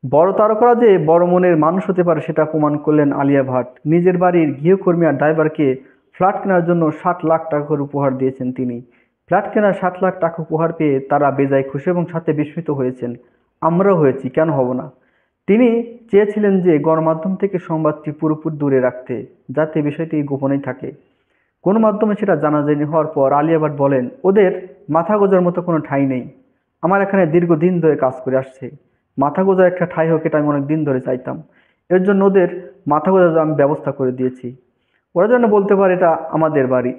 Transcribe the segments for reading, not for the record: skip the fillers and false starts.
বড় তারকারা যে বড় মনের মানুষ হতে পারে সেটা প্রমাণ করলেন আলিয়া ভাট। নিজের বাড়ির গৃহকর্মী আর ড্রাইভারকে ফ্ল্যাট কেনার জন্য 60 লাখ টাকা করে উপহার দিয়েছেন তিনি। ফ্ল্যাট কেনার 60 লাখ টাকা উপহার পেয়ে তারা বেজায় খুশি এবং সাথে বিস্মিত হয়েছেন। আমরাও হয়েছি, কেন হব না। তিনি চেয়েছিলেন যে গণমাধ্যম থেকে সংবাদটি পুরোপুরি দূরে রাখতে, যাতে বিষয়টি গোপনেই থাকে। কোনো মাধ্যমে সেটা জানাজানি হওয়ার পর আলিয়া ভাট বলেন, ওদের মাথা গোঁজার মতো কোনো ঠাঁই নেই। আমার এখানে দীর্ঘদিন ধরে কাজ করে আসছে, মাথা গোঁজার একটা ঠাঁই হোক এটা আমি অনেক দিন ধরে চাইতাম। এর জন্য ওদের মাথা গোঁজার আমি ব্যবস্থা করে দিয়েছি। ওরা যেন বলতে পারে এটা আমাদের বাড়ি,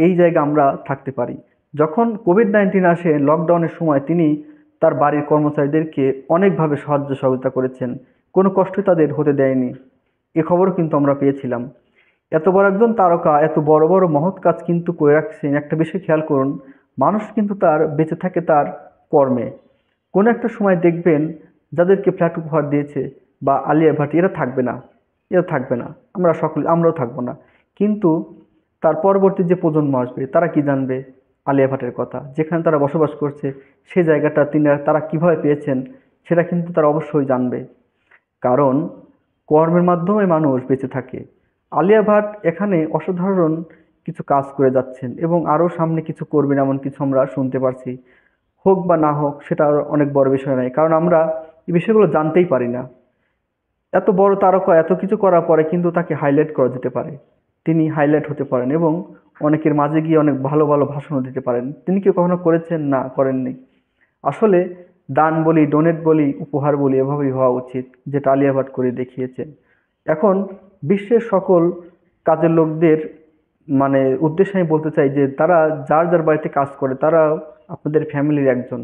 এই জায়গা আমরা থাকতে পারি। যখন কোভিড-19 আসে লকডাউনের সময় তিনি তার বাড়ির কর্মচারীদেরকে অনেকভাবে সাহায্য সহযোগিতা করেছেন, কোনো কষ্টই তাদের হতে দেয়নি। এ খবরও কিন্তু আমরা পেয়েছিলাম। এত বড় একজন তারকা এত বড় বড় মহৎ কাজ কিন্তু করে রাখছেন। একটা বিষয় খেয়াল করুন, মানুষ কিন্তু তার বেঁচে থাকে তার কর্মে। কোনো একটা সময় দেখবেন যাদেরকে ফ্ল্যাট উপহার দিয়েছে বা আলিয়া ভাট, এরা থাকবে না, আমরাও থাকবো না। কিন্তু তার পরবর্তী যে প্রজন্ম আসবে তারা কি জানবে আলিয়া ভাটের কথা? যেখানে তারা বসবাস করছে সেই জায়গাটা তারা কিভাবে পেয়েছেন সেটা কিন্তু তারা অবশ্যই জানবে। কারণ কর্মের মাধ্যমে মানুষ বেঁচে থাকে। আলিয়া ভাট এখানে অসাধারণ কিছু কাজ করে যাচ্ছেন এবং আরও সামনে কিছু করবেন এমন কিছু আমরা শুনতে পারছি। হোক বা না হোক সেটা আর অনেক বড় বিষয় নয়, কারণ আমরা এই বিষয়গুলো জানতেই পারি না। এত বড় তারকা এত কিছু করার পরে কিন্তু তাকে হাইলাইট করা যেতে পারে। তিনি হাইলাইট হতে পারেন এবং অনেকের মাঝে গিয়ে অনেক ভালো ভালো ভাষণও দিতে পারেন। তিনি কি কখনো করেছেন? না, করেননি। আসলে দান বলি, ডোনেট বলি, উপহার বলি, এভাবেই হওয়া উচিত, যেটা আলিয়া ভাট করে দেখিয়েছেন। এখন বিশ্বের সকল কাজের লোকদের উদ্দেশ্যে আমি বলতে চাই যে তারা যার যার বাড়িতে কাজ করে তারা আপনাদের ফ্যামিলির একজন।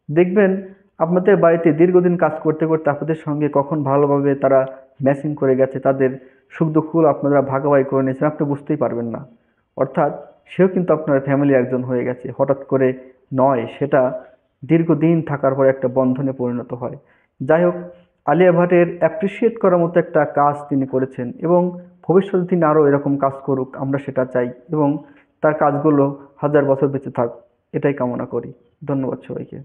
দেখবেন আপনাদের বাড়িতে দীর্ঘদিন কাজ করতে করতে আপনাদের সঙ্গে কখন ভালোভাবে তারা ম্যাচিং করে গেছে, তাদের সুখ দুঃখগুলো আপনারা ভাগাভাগি করে নিয়েছেন, আপনি বুঝতেই পারবেন না। অর্থাৎ সেও কিন্তু আপনার ফ্যামিলির একজন হয়ে গেছে, হঠাৎ করে নয়, সেটা দীর্ঘদিন থাকার পর একটা বন্ধনে পরিণত হয়। যাই হোক, আলিয়া ভাটের অ্যাপ্রিসিয়েট করার মতো একটা কাজ তিনি করেছেন এবং ভবিষ্যতে তিনি আরও এরকম কাজ করুক, আমরা সেটা চাই এবং তার কাজগুলো হাজার বছর বেঁচে থাক, এটাই কামনা করি। ধন্যবাদ সবাইকে।